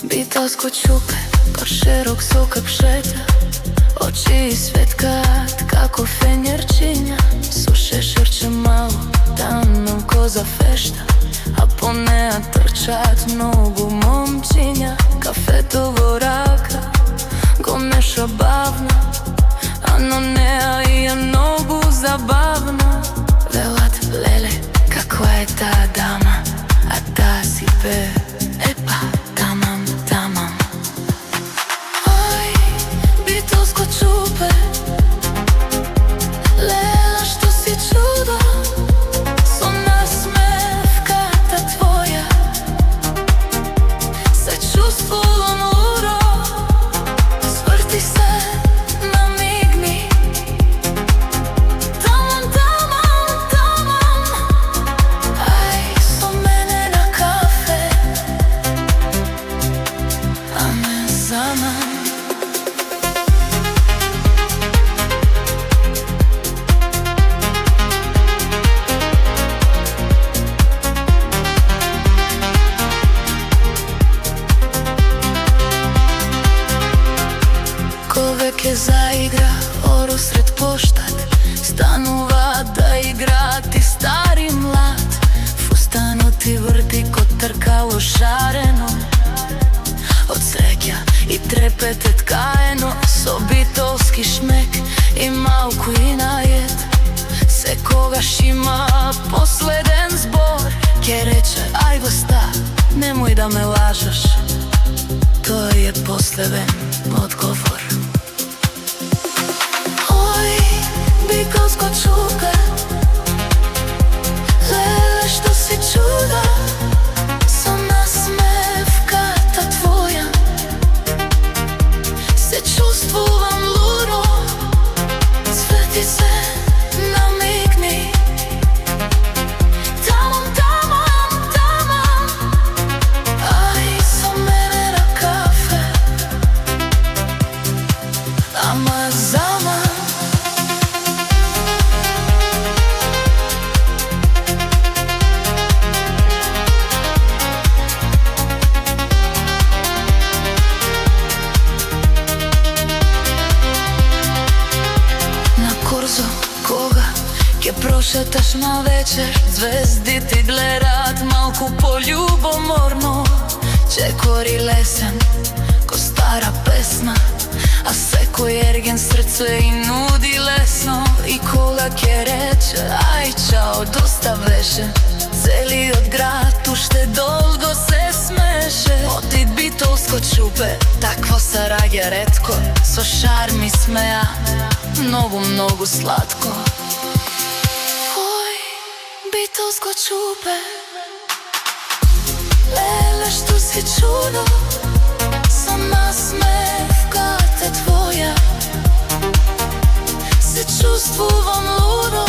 Битовско чупе, кошерок со капшета, очи и светкаат како фенерчиња. Со шешерче мало, танко за фешта, а по неа трчаат многу момчиња. Кафето во рака го меша бавно, а на неа и е многу забавно. Велат, леле, каква е таа дама, а таа си пее, епа, тамам, тамам. Ај, битовско чупе, лела, што си чудо, со насмевката твоја се чувствувам лудо. Сврти се, намигни, тамам, тамам, тамам. Ај, со мене на кафе, амен заман. Ке заигра оро сред поштад, станува да играат и стари млад. Фустанот ти врти ко тркало шарено, од среќа и трепете ткаено. Со битовски шмек и малку и наед, секогаш има последен збор. Ке рече, ај власта, немој да ме лажеш, тој е последен одговор. Битовско чупе, леле, што си чудо, со насмевката твоја се чувствувам лудо. Свети се, намигни, тамам, тамам, тамам. Ај, со мене на кафе, ама заман. Кога ќе прошеташ на вечер, звездите гледаат малку полюбоморно. Чекори лесен, ко стара песна, а секој ерген срце и нуди лесно. И кога ќе рече, ај чао, доста беше, целиот град уште долго се смеше. Оти битовско чупе, такво се раѓа ретко, со шарм и смеа, многу, многу сладко. Ој, битовско чупе, леле, што си чудо, со насмевката твоја се чувствувам лудо.